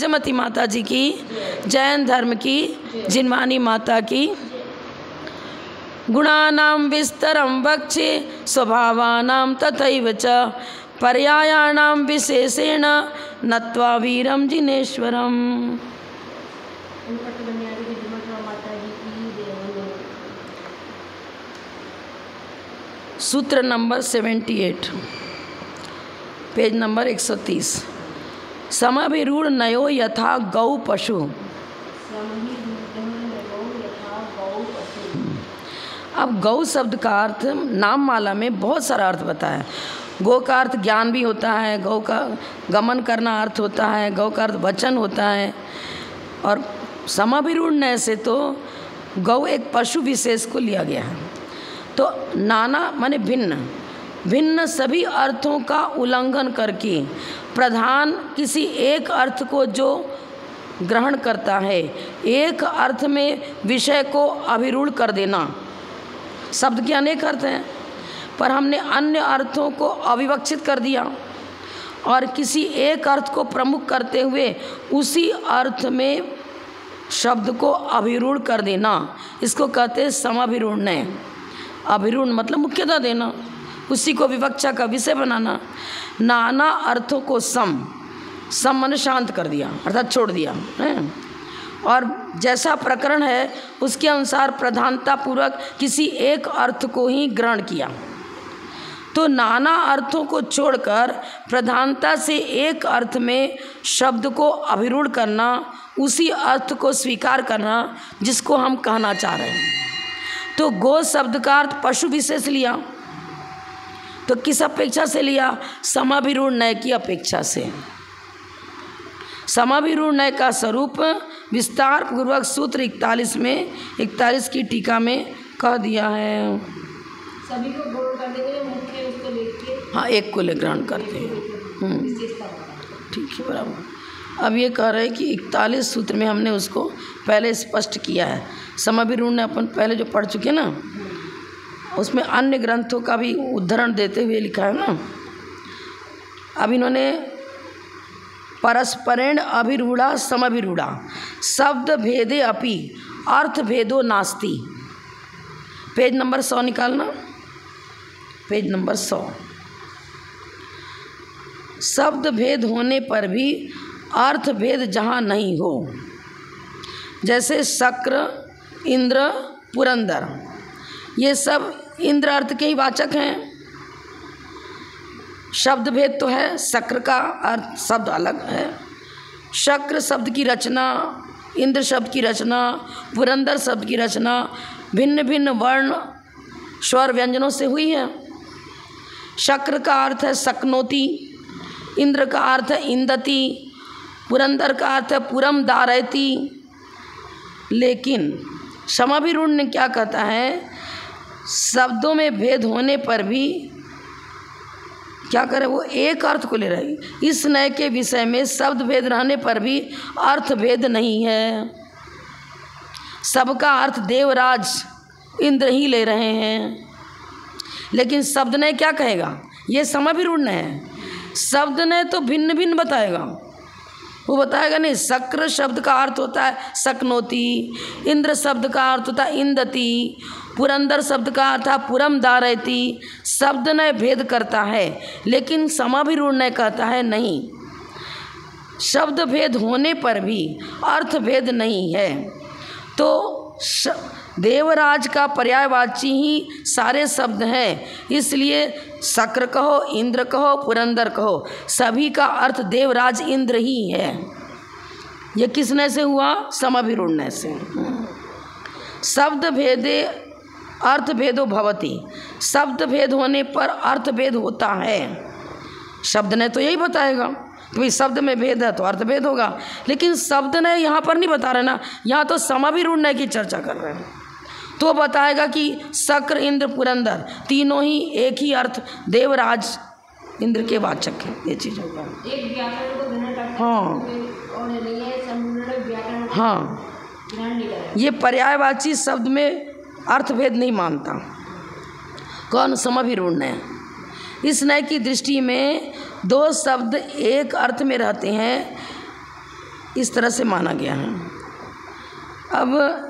जमती माता जी की, जैन धर्म की, जिनवानी माता की। गुणानां विस्तरं वक्षे स्वभावानां तथैव च पर्यायाणां विशेषेण नत्वा वीरं जिनेश्वरम्। सूत्र नंबर 78, पेज नंबर 130। समभिरूढ़ नयो यथा गौ पशु। अब गौ शब्द का अर्थ नाम माला में बहुत सारा अर्थ बताया। गौ का अर्थ ज्ञान भी होता है, गौ का गमन करना अर्थ होता है, गौ का अर्थ वचन होता है। और समभिरूढ़ नय से तो गौ एक पशु विशेष को लिया गया है। तो नाना माने भिन्न भिन्न सभी अर्थों का उल्लंघन करके प्रधान किसी एक अर्थ को जो ग्रहण करता है, एक अर्थ में विषय को अभिरूढ़ कर देना। शब्द के अनेक अर्थ हैं, पर हमने अन्य अर्थों को अविवक्षित कर दिया और किसी एक अर्थ को प्रमुख करते हुए उसी अर्थ में शब्द को अभिरूढ़ कर देना, इसको कहते हैं समभिरूढ़। अभिरूढ़ मतलब मुख्यता देना, उसी को विवक्षा का विषय बनाना। नाना अर्थों को सम माने शांत कर दिया, अर्थात छोड़ दिया है। और जैसा प्रकरण है उसके अनुसार प्रधानता पूर्वक किसी एक अर्थ को ही ग्रहण किया। तो नाना अर्थों को छोड़कर प्रधानता से एक अर्थ में शब्द को अभिरूढ़ करना, उसी अर्थ को स्वीकार करना जिसको हम कहना चाह रहे हैं। तो गो शब्द का अर्थ पशु विशेष लिया, तो किस अपेक्षा से लिया? समभिरूढ़ नय की अपेक्षा से। समभिरूढ़ नय का स्वरूप विस्तार पूर्वक सूत्र 41 में 41 की टीका में कह दिया है। सभी को ग्रहण करने के लिए मुख्य उसको लेके, हाँ, एक को ले ग्रहण करते हैं। ठीक है, बराबर। अब ये कह रहे हैं कि 41 सूत्र में हमने उसको पहले स्पष्ट किया है। समभिरूढ़ नय अपन पहले जो पढ़ चुके ना, उसमें अन्य ग्रंथों का भी उद्धरण देते हुए लिखा है ना। अब इन्होंने परस्परेण अभिरूढ़ा समभिरूढ़ा शब्द भेदे अपि अर्थ भेदो नास्ति। पेज नंबर 100 निकालना, पेज नंबर 100। शब्द भेद होने पर भी अर्थ भेद जहाँ नहीं हो, जैसे शक्र, इंद्र, पुरंदर, ये सब इंद्र अर्थ के ही वाचक हैं। शब्द भेद तो है, शक्र का अर्थ शब्द अलग है। शक्र शब्द की रचना, इंद्र शब्द की रचना, पुरंदर शब्द की रचना भिन्न भिन्न वर्ण स्वर व्यंजनों से हुई है। शक्र का अर्थ है शक्नोति, इंद्र का अर्थ है इंदति, पुरंदर का अर्थ है पुरम दारयति। लेकिन समभिरूढ़ ने क्या कहता है? शब्दों में भेद होने पर भी क्या करे, वो एक अर्थ को ले रही। इस नय के विषय में शब्द भेद रहने पर भी अर्थ भेद नहीं है। सबका अर्थ देवराज इंद्र ही ले रहे हैं। लेकिन शब्द नय क्या कहेगा? ये समभिरूढ़ नय है। शब्द नय तो भिन्न भिन्न बताएगा, वो बताएगा नहीं। शक्र शब्द का अर्थ होता है शक्नोति, इंद्र शब्द का अर्थ होता है इंदति, पुरंदर शब्द का अर्थ है पुरम दारयति। शब्द नय भेद करता है, लेकिन समभिरूढ़ नय कहता है नहीं, शब्द भेद होने पर भी अर्थ भेद नहीं है। तो देवराज का पर्यायवाची ही सारे शब्द हैं, इसलिए शक्र कहो, इंद्र कहो, पुरंदर कहो, सभी का अर्थ देवराज इंद्र ही है। ये किस नय से हुआ? समभिरूढ़ नय से। शब्द भेदे अर्थ भेदो भवति, शब्द भेद होने पर अर्थ भेद होता है। शब्द नय तो यही बताएगा कि भाई शब्द में भेद है तो अर्थ भेद होगा। लेकिन शब्द नय यहाँ पर नहीं बता रहे ना, यहाँ तो समभिरूढ़ नय की चर्चा कर रहे हैं। तो बताएगा कि शक्र, इंद्र, पुरंदर तीनों ही एक ही अर्थ देवराज इंद्र के वाचक हैं। ये चीज़ होगा। एक व्याकरण को ग्रहण करता है, हाँ और नहीं है समभिरूढ़ व्याकरण को हाँ, ग्रहण नहीं करता। ये पर्यायवाची शब्द में अर्थ भेद नहीं मानता। कौन? समभिरूढ़ नय। इस नय की दृष्टि में दो शब्द एक अर्थ में रहते हैं, इस तरह से माना गया है। अब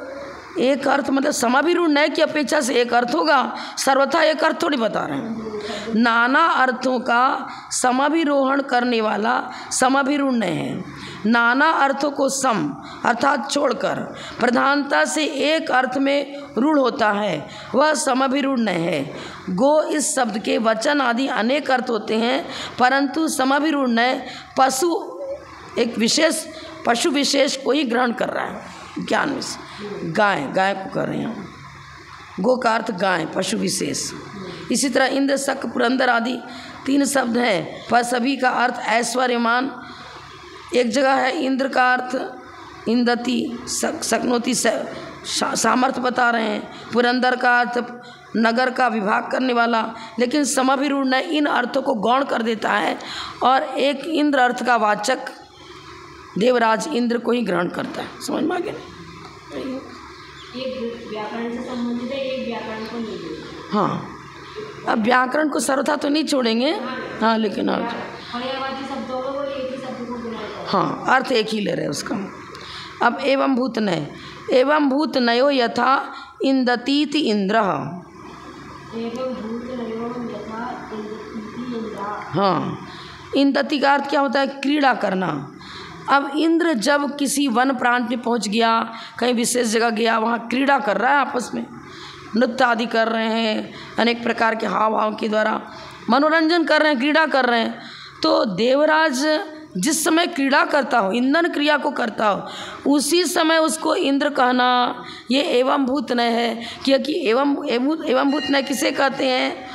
एक अर्थ मतलब समाभिरूढ़ नय की अपेक्षा से एक अर्थ होगा, सर्वथा एक अर्थ थोड़ी बता रहे हैं। नाना अर्थों का समाभिरोहण करने वाला समाभिरूढ़ नय है। नाना अर्थों को सम अर्थात छोड़कर प्रधानता से एक अर्थ में रूढ़ होता है, वह समाभिरूढ़ नय है। गो इस शब्द के वचन आदि अनेक अर्थ होते हैं, परंतु समाभिरूढ़ नय पशु एक विशेष पशु विशेष को ही ग्रहण कर रहा है। ज्ञान में गाय को कर रहे हैं, गो का अर्थ गाय पशु विशेष। इसी तरह इंद्र शक पुरंदर आदि 3 शब्द हैं, पर सभी का अर्थ ऐश्वर्यमान। एक जगह है इंद्र का अर्थ इंदति शक्नोति सामर्थ्य बता रहे हैं, पुरंदर का अर्थ नगर का विभाग करने वाला, लेकिन समाभिरूढ़ ने इन अर्थों को गौण कर देता है और एक इंद्र अर्थ का वाचक देवराज इंद्र को ही ग्रहण करता है। समझ में आ गया? एक व्याकरण से संबंधित है, एक व्याकरण को नहीं जोड़ेंगे। हाँ, अब व्याकरण को सर्वथा तो नहीं छोड़ेंगे, हाँ, लेकिन पर्यायवाची शब्द होगा वो एक ही शब्द को बुलाया जाएगा। हाँ, अर्थ एक ही ले रहे हैं उसका। अब एवं भूत नय, एवं भूत नयो यथा इंदतीति इंद्रः। एवं भूत नयो यथा इंदतीति इंद्रः। हाँ, इंदति का अर्थ क्या होता है? क्रीड़ा करना। अब इंद्र जब किसी वन प्रांत में पहुंच गया, कहीं विशेष जगह गया, वहाँ क्रीड़ा कर रहा है, आपस में नृत्य आदि कर रहे हैं, अनेक प्रकार के हाव भाव के द्वारा मनोरंजन कर रहे हैं, क्रीड़ा कर रहे हैं। तो देवराज जिस समय क्रीड़ा करता हो, इंधन क्रिया को करता हो, उसी समय उसको इंद्र कहना ये एवं भूत नय है। क्योंकि एवं भूत नय किसे कहते हैं?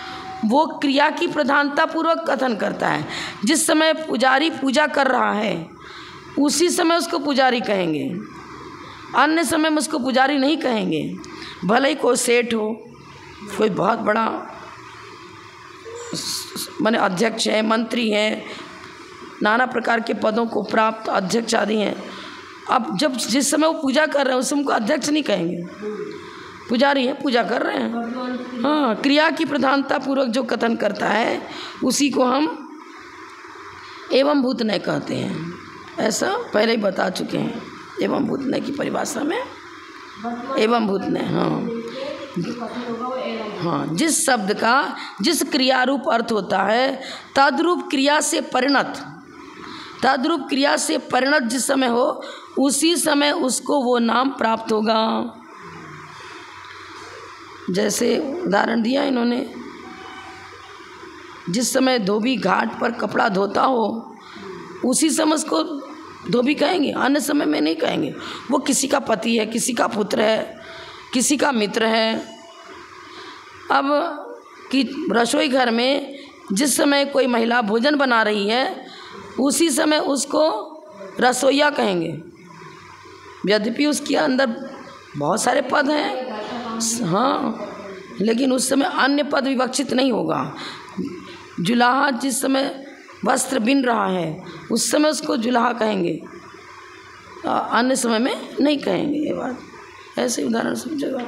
वो क्रिया की प्रधानता पूर्वक कथन करता है। जिस समय पुजारी पूजा कर रहा है उसी समय उसको पुजारी कहेंगे, अन्य समय में उसको पुजारी नहीं कहेंगे। भले ही कोई सेठ हो, कोई बहुत बड़ा माने अध्यक्ष है, मंत्री है, नाना प्रकार के पदों को प्राप्त अध्यक्ष आदि हैं। अब जब जिस समय वो पूजा कर रहे हैं उस समय को अध्यक्ष नहीं कहेंगे, पुजारी है, पूजा कर रहे हैं। हाँ, क्रिया की प्रधानता पूर्वक जो कथन करता है उसी को हम एवं भूत नय कहते हैं। ऐसा पहले ही बता चुके हैं। एवं भूत नय की परिभाषा में एवं भूत नय, हाँ, जिस शब्द का जिस क्रियारूप अर्थ होता है तद्रूप क्रिया से परिणत जिस समय हो उसी समय उसको वो नाम प्राप्त होगा। जैसे उदाहरण दिया इन्होंने, जिस समय धोबी घाट पर कपड़ा धोता हो उसी समय उसको धोबी कहेंगे, अन्य समय में नहीं कहेंगे। वो किसी का पति है, किसी का पुत्र है, किसी का मित्र है। अब कि रसोई घर में जिस समय कोई महिला भोजन बना रही है उसी समय उसको रसोइया कहेंगे, यद्यपि उसके अंदर बहुत सारे पद हैं, हाँ, लेकिन उस समय अन्य पद विवक्षित नहीं होगा। जुलाहा जिस समय वस्त्र बिन रहा है उस समय उसको जुलाहा कहेंगे, अन्य समय में नहीं कहेंगे। ये बात ऐसे उदाहरण समझेगा।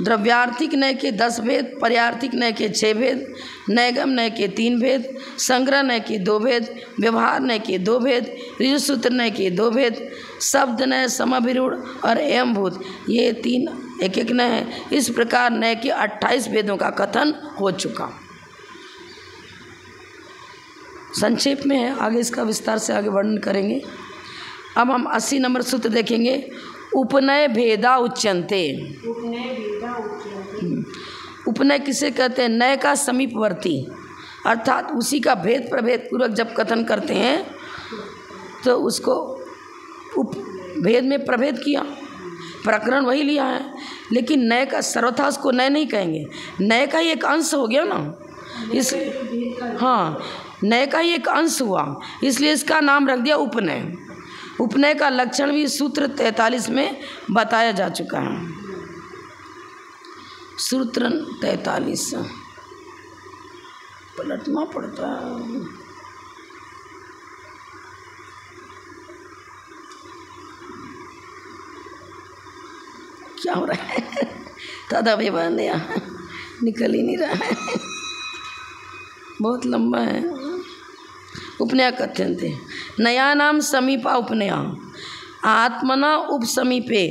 द्रव्यार्थिक नय के 10 भेद, पर्यार्थिक नय के 6 भेद, नयगम नय के 3 भेद, संग्रह नय के 2 भेद, व्यवहार नय के 2 भेद, ऋजुसूत्र नय के 2 भेद, शब्द नय, समाभिरूढ़ और एवं भूत, ये 3 एक नय है। इस प्रकार नय के 28 भेदों का कथन हो चुका। संक्षेप में है, आगे इसका विस्तार से आगे वर्णन करेंगे। अब हम 80 नंबर सूत्र देखेंगे। उपनय भेदा उच्यन्ते। उपनय किसे कहते हैं? नय का समीपवर्ती, अर्थात उसी का भेद प्रभेद पूर्वक जब कथन करते हैं तो उसको भेद में प्रभेद किया, प्रकरण वही लिया है, लेकिन नय का सर्वथा उसको नय नहीं कहेंगे। नय का ही एक अंश हो गया ना, इस हाँ, नय का ही एक अंश हुआ, इसलिए इसका नाम रख दिया उपनय। उपनय का लक्षण भी सूत्र 43 में बताया जा चुका है। सूत्र 43 पलटना पड़ता है। क्या हो रहा है? दादा भी बन गया, निकल ही नहीं रहा है, बहुत लंबा है। उपनय कथ्यन्ते, नयानाम समीपा उपनया आत्मना उपसमीपे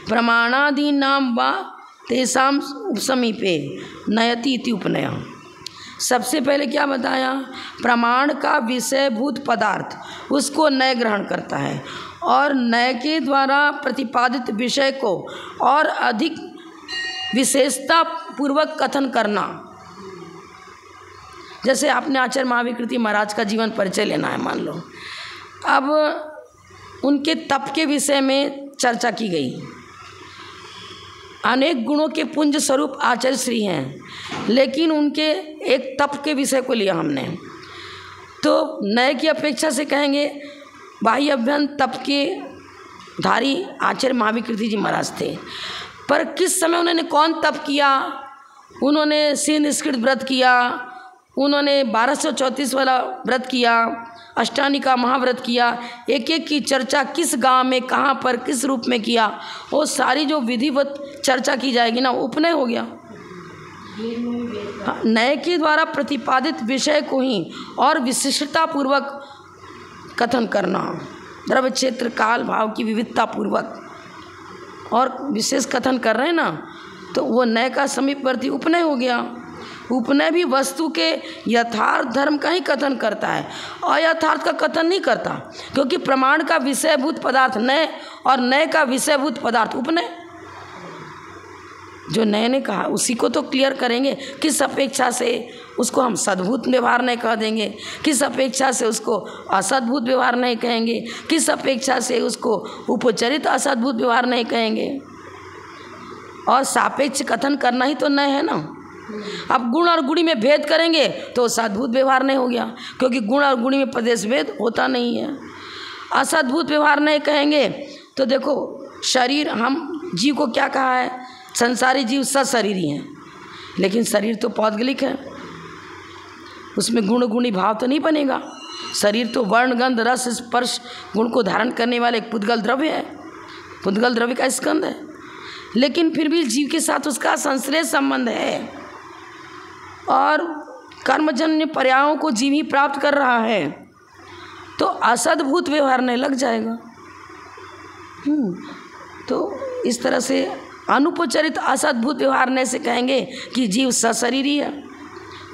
प्रमाणादीनाम वा तेषाम उपसमीपे नयति इति उपनया। सबसे पहले क्या बताया, प्रमाण का विषयभूत पदार्थ उसको नय ग्रहण करता है और नय के द्वारा प्रतिपादित विषय को और अधिक विशेषता पूर्वक कथन करना। जैसे आपने आचार्य महाविकृति महाराज का जीवन परिचय लेना है, मान लो अब उनके तप के विषय में चर्चा की गई। अनेक गुणों के पुंज स्वरूप आचार्य श्री हैं, लेकिन उनके एक तप के विषय को लिया हमने, तो नए की अपेक्षा से कहेंगे बाह्य अभ्यंतर तप के धारी आचार्य महाविकृति जी महाराज थे। पर किस समय उन्होंने कौन तप किया, उन्होंने सीन निष्कृत व्रत किया, उन्होंने 1234 वाला व्रत किया, अष्टानिका महाव्रत किया, एक एक की चर्चा किस गांव में कहाँ पर किस रूप में किया, वो सारी जो विधिवत चर्चा की जाएगी ना, उपनय हो गया। नए के द्वारा प्रतिपादित विषय को ही और विशिष्टता पूर्वक कथन करना, द्रव्य क्षेत्र काल भाव की विविधता पूर्वक और विशेष कथन कर रहे हैं ना, तो वो नए का समीपवर्ती उपनय हो गया। उपनय भी वस्तु के यथार्थ धर्म का ही कथन करता है, अयथार्थ का कथन नहीं करता, क्योंकि प्रमाण का विषयभूत पदार्थ नय और नय का विषयभूत पदार्थ उपनय। जो नय ने कहा उसी को तो क्लियर करेंगे, किस अपेक्षा से उसको हम सद्भूत व्यवहार नहीं कह देंगे, किस अपेक्षा से उसको असद्भूत व्यवहार नहीं कहेंगे, किस अपेक्षा से उसको उपचरित असद्भूत व्यवहार नहीं कहेंगे। और सापेक्ष कथन करना ही तो नय है ना। अब गुण और गुणी में भेद करेंगे तो सद्भूत व्यवहार नहीं हो गया, क्योंकि गुण और गुणी में प्रदेश भेद होता नहीं है। असद्भूत व्यवहार नहीं कहेंगे तो देखो शरीर, हम जीव को क्या कहा है, संसारी जीव सशरीरी हैं, लेकिन शरीर तो पौद्गलिक है, उसमें गुण गुणी भाव तो नहीं बनेगा। शरीर तो वर्ण गंध रस स्पर्श गुण को धारण करने वाले एक पुद्गल द्रव्य है, पुद्गल द्रव्य का स्कंद है, लेकिन फिर भी जीव के साथ उसका संश्लेष संबंध है और कर्मजन्य पर्यायों को जीव ही प्राप्त कर रहा है, तो असद्भूत व्यवहार नहीं लग जाएगा। तो इस तरह से अनुपचरित असद्भूत व्यवहार ने से कहेंगे कि जीव सशरीरी है,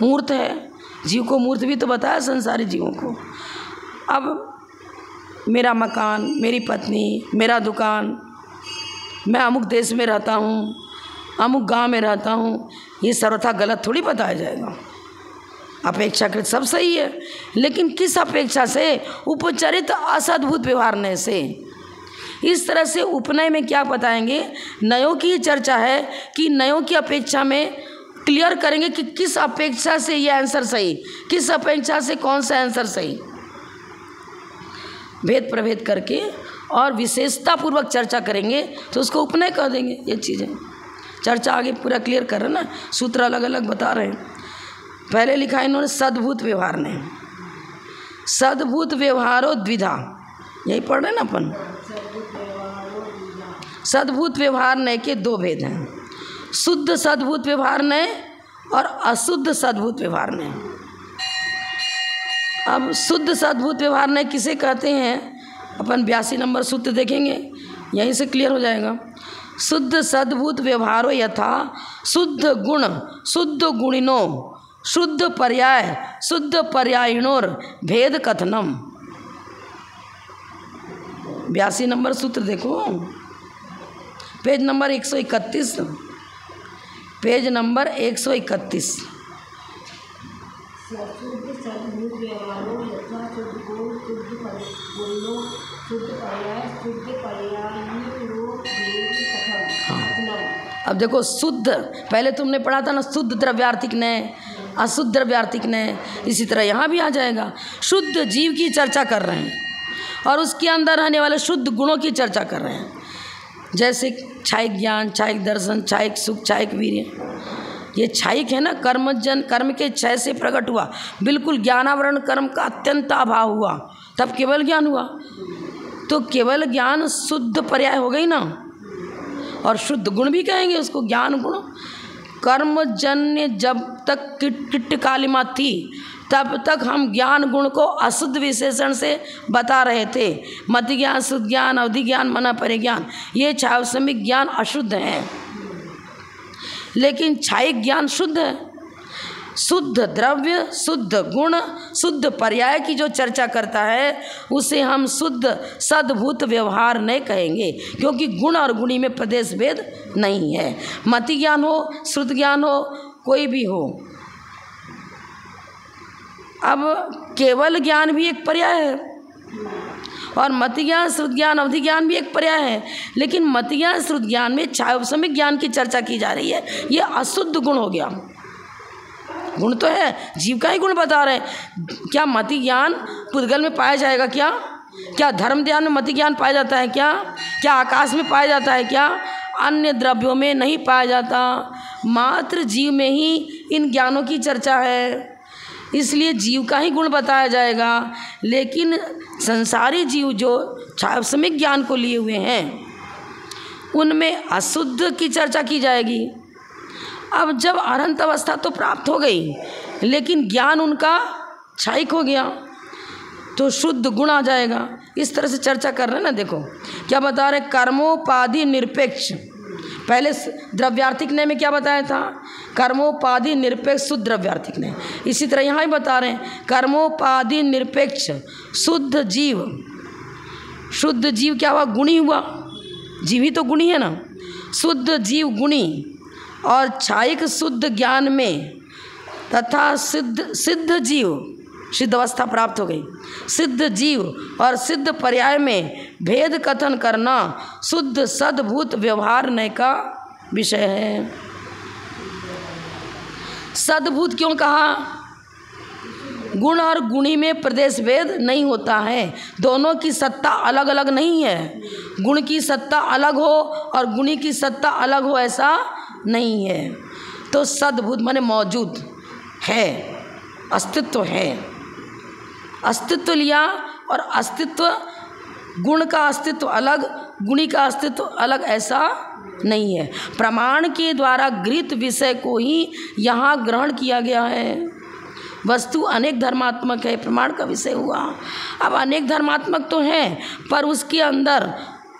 मूर्त है। जीव को मूर्त भी तो बताया संसारी जीवों को। अब मेरा मकान, मेरी पत्नी, मेरा दुकान, मैं अमुक देश में रहता हूँ, अमुक गांव में रहता हूँ, ये सर्वथा गलत थोड़ी बताया जाएगा। अपेक्षाकृत सब सही है, लेकिन किस अपेक्षा से, उपचरित असद्भुत व्यवहार ने से। इस तरह से उपनय में क्या बताएंगे, नयों की चर्चा है कि नयों की अपेक्षा में क्लियर करेंगे कि किस अपेक्षा से ये आंसर सही, किस अपेक्षा से कौन सा आंसर सही, भेद प्रभेद करके और विशेषता पूर्वक चर्चा करेंगे तो उसको उपनय कह देंगे। ये चीज़ें चर्चा आगे पूरा क्लियर कर रहे हैं ना, सूत्र अलग अलग बता रहे हैं। पहले लिखा इन्होंने सद्भूत व्यवहार ने, सद्भूत व्यवहारो द्विधा, यही पढ़ रहे हैं ना अपन। सद्भूत व्यवहार नय के दो भेद हैं, शुद्ध सद्भूत व्यवहार नय और अशुद्ध सद्भूत व्यवहार नय। अब शुद्ध सद्भूत व्यवहार नय किसे कहते हैं, अपन 82 नंबर सूत्र देखेंगे, यहीं से क्लियर हो जाएगा। शुद्ध सद्भूत व्यवहारो यथा शुद्ध गुण शुद्ध गुणिनो शुद्ध पर्याय शुद्ध पर्यायिणोर भेद कथनम। 82 नंबर सूत्र देखो, पेज नंबर 131, पेज नंबर 131। अब देखो शुद्ध, पहले तुमने पढ़ा था ना शुद्ध द्रव्यार्थिक ने अशुद्ध द्रव्यार्थिक ने, इसी तरह यहाँ भी आ जाएगा। शुद्ध जीव की चर्चा कर रहे हैं और उसके अंदर रहने वाले शुद्ध गुणों की चर्चा कर रहे हैं, जैसे क्षायिक ज्ञान, क्षायिक दर्शन, क्षायिक सुख, क्षायिक वीर्य। ये क्षायिक है ना, कर्मजन कर्म के क्षय से प्रकट हुआ, बिल्कुल ज्ञानावरण कर्म का अत्यंत अभाव हुआ, तब केवल ज्ञान हुआ। तो केवल ज्ञान शुद्ध पर्याय हो गई ना, और शुद्ध गुण भी कहेंगे उसको, ज्ञान गुण। कर्मजन्य जब तक किट कालिमा थी तब तक हम ज्ञान गुण को अशुद्ध विशेषण से बता रहे थे। मति ज्ञान, शुद्ध ज्ञान, अवधि ज्ञान, मना परिज्ञान, ये छावसमिक ज्ञान अशुद्ध हैं, लेकिन छायिक ज्ञान शुद्ध है। शुद्ध द्रव्य, शुद्ध गुण, शुद्ध पर्याय की जो चर्चा करता है उसे हम शुद्ध सद्भूत व्यवहार नहीं कहेंगे, क्योंकि गुण और गुणी में प्रदेश भेद नहीं है। मति ज्ञान हो, श्रुत ज्ञान हो, कोई भी हो। अब केवल ज्ञान भी एक पर्याय है और मति ज्ञान, श्रुत ज्ञान, अवधि ज्ञान भी एक पर्याय है, लेकिन मति ज्ञान, श्रुत ज्ञान में छावसमिक ज्ञान की चर्चा की जा रही है। ये अशुद्ध गुण हो गया। गुण तो है, जीव का ही गुण बता रहे हैं। क्या मति ज्ञान पुद्गल में पाया जाएगा? क्या धर्म ध्यान में मति ज्ञान पाया जाता है? क्या आकाश में पाया जाता है? क्या अन्य द्रव्यों में नहीं पाया जाता? मात्र जीव में ही इन ज्ञानों की चर्चा है, इसलिए जीव का ही गुण बताया जाएगा। लेकिन संसारी जीव जो छावसमिक ज्ञान को लिए हुए हैं उनमें अशुद्ध की चर्चा की जाएगी। अब जब अनंत अवस्था तो प्राप्त हो गई, लेकिन ज्ञान उनका क्षयिक हो गया, तो शुद्ध गुण आ जाएगा। इस तरह से चर्चा कर रहे हैं ना। देखो क्या बता रहे, कर्मोपाधि निरपेक्ष। पहले द्रव्यार्थिक न्याय में क्या बताया था? कर्मोपाधि निरपेक्ष शुद्ध द्रव्यार्थिक न्याय। इसी तरह यहाँ ही बता रहे हैं, कर्मोपाधि निरपेक्ष शुद्ध जीव। शुद्ध जीव क्या हुआ? गुणी हुआ। जीव ही तो गुणी है ना। शुद्ध जीव गुणी और छायिक शुद्ध ज्ञान में तथा सिद्ध जीव, सिद्ध अवस्था प्राप्त हो गई, सिद्ध जीव और सिद्ध पर्याय में भेद कथन करना शुद्ध सद्भूत व्यवहार नय का विषय है। सद्भूत क्यों कहा? गुण और गुणी में प्रदेश भेद नहीं होता है। दोनों की सत्ता अलग अलग नहीं है। गुण की सत्ता अलग हो और गुणी की सत्ता अलग हो, ऐसा नहीं है। तो सद्भूत माने मौजूद है, अस्तित्व है। अस्तित्व लिया और अस्तित्व, गुण का अस्तित्व अलग, गुणी का अस्तित्व अलग, ऐसा नहीं है। प्रमाण के द्वारा गृहीत विषय को ही यहाँ ग्रहण किया गया है। वस्तु अनेक धर्मात्मक है, प्रमाण का विषय हुआ। अब अनेक धर्मात्मक तो है, पर उसके अंदर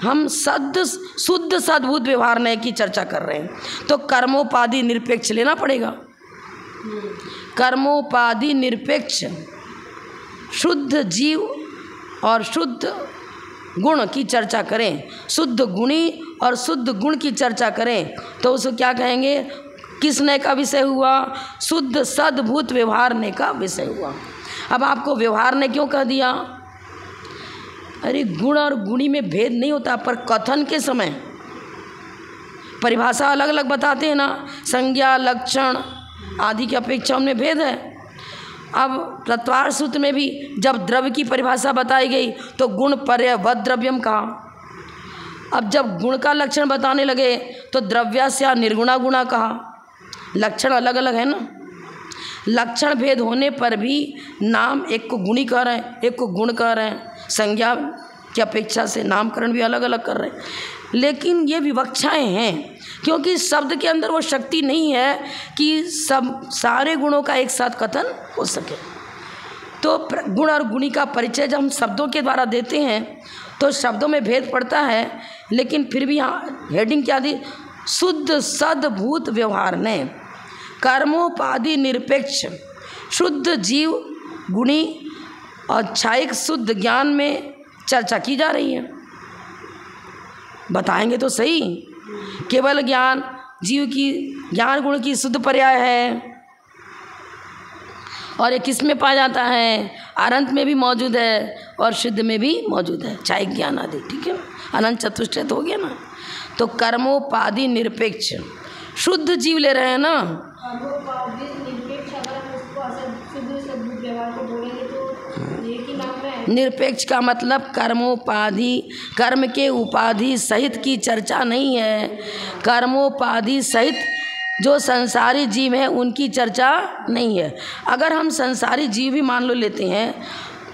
हम शुद्ध सद्भूत व्यवहार नय की चर्चा कर रहे हैं। तो कर्मोपाधि निरपेक्ष लेना पड़ेगा। कर्मोपाधि निरपेक्ष शुद्ध जीव और शुद्ध गुण की चर्चा करें, शुद्ध गुणी और शुद्ध गुण की चर्चा करें, तो उसको क्या कहेंगे? किस नय का विषय हुआ? शुद्ध सद्भूत व्यवहार नय का विषय हुआ। अब आपको व्यवहार नय क्यों कह दिया? अरे गुण और गुणी में भेद नहीं होता, पर कथन के समय परिभाषा अलग अलग बताते हैं ना। संज्ञा, लक्षण आदि की अपेक्षा उनमें भेद है। अब तत्वार्थ सूत्र में भी जब द्रव्य की परिभाषा बताई गई तो गुण पर्य वद द्रव्यम कहा। अब जब गुण का लक्षण बताने लगे तो द्रव्यस्य निर्गुणा गुणा कहा। लक्षण अलग अलग है ना। लक्षण भेद होने पर भी नाम एक को गुणी कह रहे हैं, एक को गुण कह रहे हैं। संज्ञा की अपेक्षा से नामकरण भी अलग अलग कर रहे हैं, लेकिन ये विवक्षाएं हैं, क्योंकि शब्द के अंदर वो शक्ति नहीं है कि सब सारे गुणों का एक साथ कथन हो सके। तो गुण और गुणी का परिचय जब हम शब्दों के द्वारा देते हैं तो शब्दों में भेद पड़ता है, लेकिन फिर भी यहाँ हेडिंग क्या दी? शुद्ध सद्भूत व्यवहार ने कर्मोपाधि निरपेक्ष शुद्ध जीव गुणी और छायिक शुद्ध ज्ञान में चर्चा की जा रही है। बताएंगे तो सही। केवल ज्ञान जीव की ज्ञान गुण की शुद्ध पर्याय है, और ये किस में पाया जाता है? अनंत में भी मौजूद है और शुद्ध में भी मौजूद है, छायिक ज्ञान आदि। ठीक है, अनंत चतुष्टय तो हो गया ना। तो कर्मोपाधि निरपेक्ष शुद्ध जीव ले रहे हैं ना। कर्मोपाधि निरपेक्ष अगर हम उसको शुद्ध सद्भूत व्यवहार को बोलेंगे तो एक ही नाम है। निरपेक्ष का मतलब कर्मोपाधि, कर्म के उपाधि सहित की चर्चा नहीं है। कर्मोपाधि सहित जो संसारी जीव हैं उनकी चर्चा नहीं है। अगर हम संसारी जीव भी मान लो लेते हैं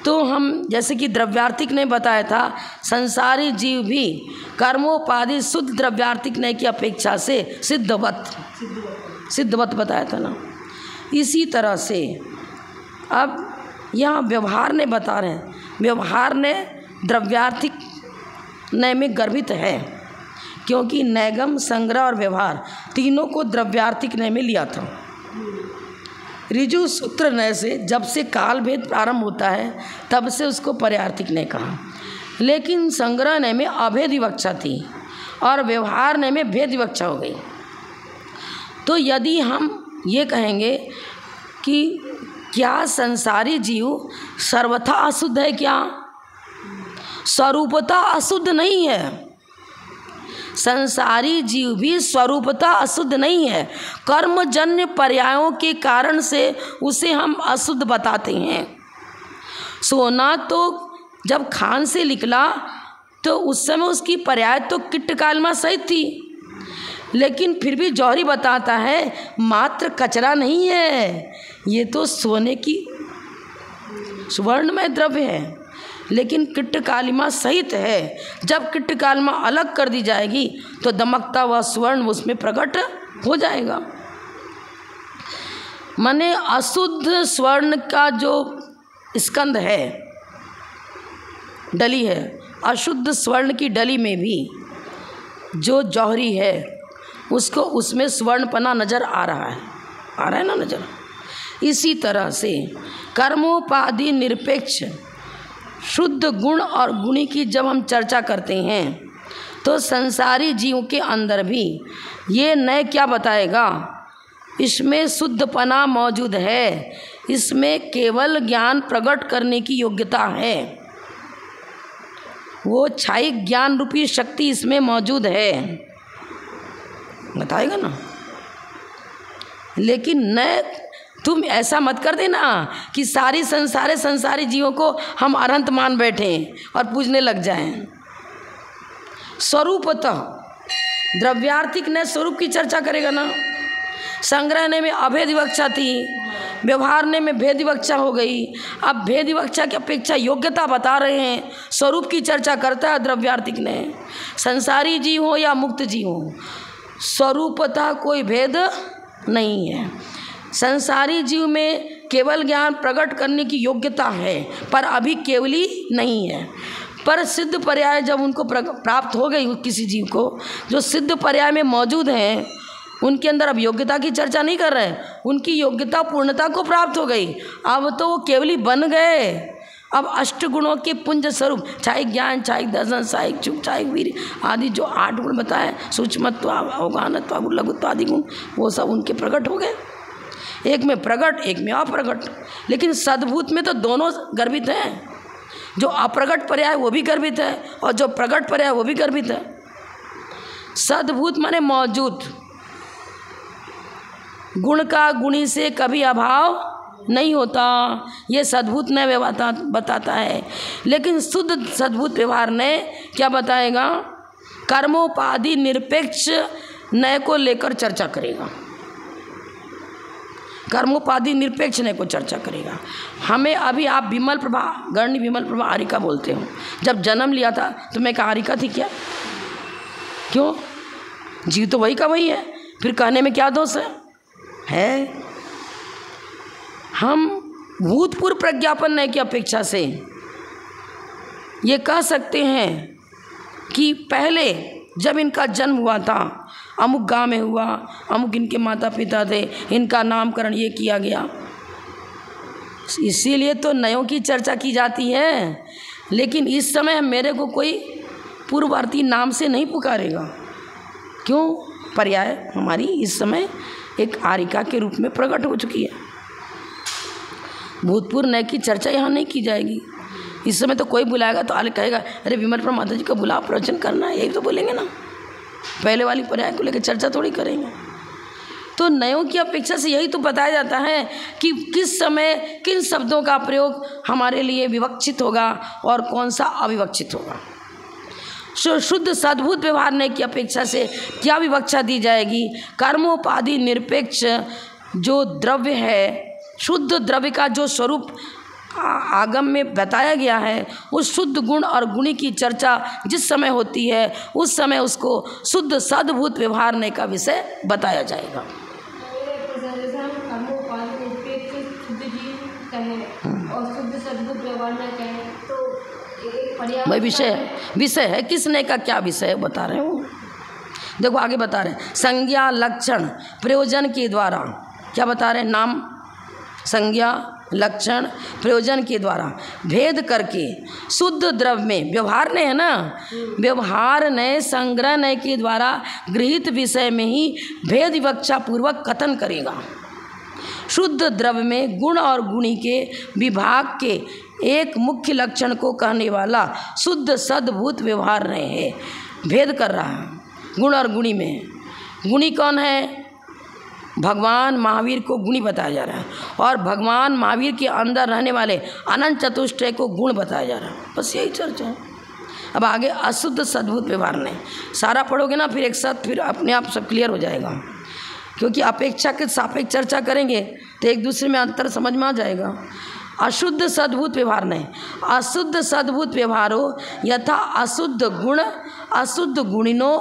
तो हम, जैसे कि द्रव्यार्थिक ने बताया था, संसारी जीव भी कर्मोपाधि शुद्ध द्रव्यार्थिक ने की अपेक्षा से सिद्धवत बताया था ना। इसी तरह से अब यहाँ व्यवहार ने बता रहे हैं, व्यवहार ने द्रव्यार्थिक नय में गर्भित है, क्योंकि नैगम, संग्रह और व्यवहार तीनों को द्रव्यार्थिक नय में लिया था। ऋजु सूत्र नय से जब से काल भेद प्रारंभ होता है तब से उसको पर्यार्थिक नय कहा, लेकिन संग्रह नय में अभेद विवक्षा थी और व्यवहार नय में भेद विवक्षा हो गई। तो यदि हम ये कहेंगे कि क्या संसारी जीव सर्वथा अशुद्ध है, क्या स्वरूपता अशुद्ध नहीं है। संसारी जीव भी स्वरूपता अशुद्ध नहीं है, कर्मजन्य पर्यायों के कारण से उसे हम अशुद्ध बताते हैं। सोना तो जब खान से निकला तो उस समय उसकी पर्याय तो किट्ट कालमा सहित थी, लेकिन फिर भी जौहरी बताता है मात्र कचरा नहीं है, ये तो सोने की सुवर्णमय द्रव्य है, लेकिन किट्ट कालिमा सहित है। जब किट्ट कालिमा अलग कर दी जाएगी तो दमकता हुआ स्वर्ण उसमें प्रकट हो जाएगा। माने अशुद्ध स्वर्ण का जो स्कंद है, डली है, अशुद्ध स्वर्ण की डली में भी जो जौहरी है उसको उसमें स्वर्णपना नज़र आ रहा है ना नज़र। इसी तरह से कर्मोपाधि निरपेक्ष शुद्ध गुण और गुणी की जब हम चर्चा करते हैं तो संसारी जीवों के अंदर भी ये नय क्या बताएगा, इसमें शुद्धपना मौजूद है, इसमें केवल ज्ञान प्रकट करने की योग्यता है, वो क्षायिक ज्ञान रूपी शक्ति इसमें मौजूद है, बताएगा ना। लेकिन नय तुम ऐसा मत कर देना कि संसारी जीवों को हम अनंत मान बैठें और पूजने लग जाएं। स्वरूपतः द्रव्यार्थिक ने स्वरूप की चर्चा करेगा ना। संग्रहने में अभेद विवक्षा थी, व्यवहारने में भेद विवक्षा हो गई। अब भेद विवक्षा की अपेक्षा योग्यता बता रहे हैं, स्वरूप की चर्चा करता है द्रव्यार्थिक ने। संसारी जीव हो या मुक्त जीव हो, स्वरूपतः कोई भेद नहीं है। संसारी जीव में केवल ज्ञान प्रकट करने की योग्यता है, पर अभी केवली नहीं है। पर सिद्ध पर्याय जब उनको प्राप्त हो गई, किसी जीव को जो सिद्ध पर्याय में मौजूद हैं, उनके अंदर अब योग्यता की चर्चा नहीं कर रहे हैं, उनकी योग्यता पूर्णता को प्राप्त हो गई। अब तो वो केवली बन गए। अब अष्टगुणों के पुंज स्वरूप, चाहे ज्ञान, चाहे दर्शन, चाहे चुप, चाहे वीर आदि जो 8 गुण बताए, सूक्ष्मत्व, अवगाहनत्व, लघुत्व आदि गुण, वो सब उनके प्रकट हो गए। एक में प्रकट, एक में अप्रकट। लेकिन सद्भूत में तो दोनों गर्भित हैं। जो अप्रकट पर्याय वो भी गर्भित है और जो प्रकट पर्याय वो भी गर्भित है। सद्भूत माने मौजूद, गुण का गुणी से कभी अभाव नहीं होता, ये सद्भूत नय बताता है। लेकिन शुद्ध सद्भूत व्यवहार ने क्या बताएगा, कर्मोपाधि निरपेक्ष नय को लेकर चर्चा करेगा। कर्मोपाधि निरपेक्ष नय को चर्चा करेगा। हमें अभी आप विमल प्रभा, गणनी विमल प्रभा आरिका बोलते हो। जब जन्म लिया था तो मैं क्या आरिका थी क्या? क्यों? जीव तो वही का वही है, फिर कहने में क्या दोष है? हम भूतपूर्व प्रज्ञापन नय की अपेक्षा से ये कह सकते हैं कि पहले जब इनका जन्म हुआ था, अमुक गांव में हुआ, अमुक इनके माता पिता थे, इनका नामकरण ये किया गया, इसीलिए तो नयों की चर्चा की जाती है। लेकिन इस समय मेरे को कोई पूर्ववर्ती नाम से नहीं पुकारेगा। क्यों? पर्याय हमारी इस समय एक आरिका के रूप में प्रकट हो चुकी है। भूतपूर्व नय की चर्चा यहाँ नहीं की जाएगी। इस समय तो कोई बुलाएगा तो आले कहेगा अरे विमल पर माता जी को बुला, प्रवचन करना है, यही तो बोलेंगे ना। पहले वाली पर्याय को लेकर चर्चा थोड़ी करेंगे। तो नयों की अपेक्षा से यही तो बताया जाता है कि किस समय किन शब्दों का प्रयोग हमारे लिए विवक्षित होगा और कौन सा अविवक्षित होगा। शुद्ध सद्भूत व्यवहार नय की अपेक्षा से क्या विवक्षा दी जाएगी? कर्मोपाधि निरपेक्ष जो द्रव्य है, शुद्ध द्रव्य का जो स्वरूप आगम में बताया गया है, उस शुद्ध गुण और गुणी की चर्चा जिस समय होती है उस समय उसको शुद्ध सद्भूत व्यवहार नय का विषय बताया जाएगा। कहें और शुद्ध सद्बुद्ध व्यवहार न कहें तो एक पर्याप्त भाई विषय है किस नय का क्या विषय है बता रहे हो। देखो आगे बता रहे हैं संज्ञा लक्षण प्रयोजन के द्वारा, क्या बता रहे हैं, नाम संज्ञा लक्षण प्रयोजन के द्वारा भेद करके शुद्ध द्रव्य में व्यवहार नय है ना, व्यवहार नय संग्रह नय के द्वारा गृहीत विषय में ही भेद विवक्षा पूर्वक कथन करेगा। शुद्ध द्रव्य में गुण और गुणी के विभाग के एक मुख्य लक्षण को कहने वाला शुद्ध सद्भूत व्यवहार नय है। भेद कर रहा है गुण और गुणी में। गुणी कौन है, भगवान महावीर को गुणी बताया जा रहा है और भगवान महावीर के अंदर रहने वाले अनंत चतुष्टय को गुण बताया जा रहा है। बस यही चर्चा है। अब आगे अशुद्ध सद्भूत व्यवहार नहीं, सारा पढ़ोगे ना फिर एक साथ फिर अपने आप सब क्लियर हो जाएगा, क्योंकि अपेक्षा के सापेक्ष चर्चा करेंगे तो एक दूसरे में अंतर समझ में आ जाएगा। अशुद्ध सद्भूत व्यवहार नहीं, अशुद्ध सद्भूत व्यवहारो यथा अशुद्ध गुण अशुद्ध गुणिनो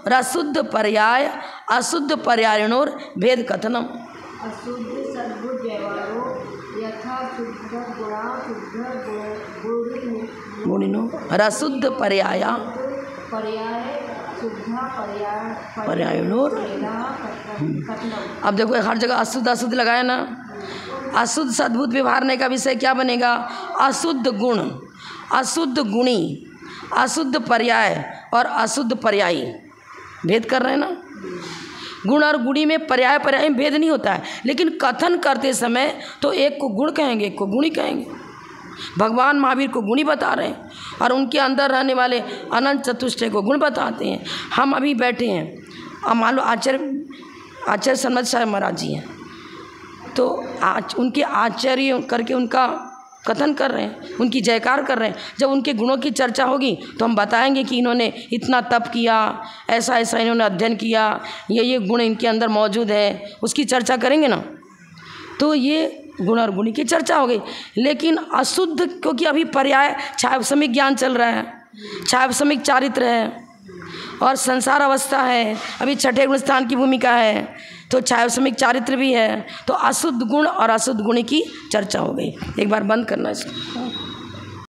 रशुद्ध पर्याय अशुद्ध पर्यायणोर भेद कथनम। अशुद्ध सद्बुद्ध व्यवहारो यथा शुद्ध गुणा शुद्ध गुणिनो रशुद्ध पर्याय पर्याय शुद्ध पर्यायणोर। अब देखो हर जगह अशुद्ध अशुद्ध लगाया ना। अशुद्ध सद्भूत व्यवहार ने का विषय क्या बनेगा, अशुद्ध गुण अशुद्ध गुणी अशुद्ध पर्याय और अशुद्ध पर्यायी। भेद कर रहे हैं ना। गुण और गुणी में पर्याय पर्याय में भेद नहीं होता है, लेकिन कथन करते समय तो एक को गुण कहेंगे एक को गुणी कहेंगे। भगवान महावीर को गुणी बता रहे हैं और उनके अंदर रहने वाले अनंत चतुष्टय को गुण बताते हैं। हम अभी बैठे हैं, अब मान लो आचार्य सन्मत साहब महाराज जी हैं, तो आज उनके आचार्य करके उनका कथन कर रहे हैं, उनकी जयकार कर रहे हैं। जब उनके गुणों की चर्चा होगी तो हम बताएंगे कि इन्होंने इतना तप किया, ऐसा ऐसा इन्होंने अध्ययन किया, ये गुण इनके अंदर मौजूद है, उसकी चर्चा करेंगे ना। तो ये गुण और गुणी की चर्चा हो गई। लेकिन अशुद्ध, क्योंकि अभी पर्याय छायासमिक ज्ञान चल रहा है, छायासमिक चारित्र है और संसार अवस्था है, अभी छठे गुण स्थान की भूमिका है, तो छायासमिक चारित्र भी है, तो अशुद्ध गुण और अशुद्ध गुण की चर्चा हो गई। एक बार बंद करना इसको।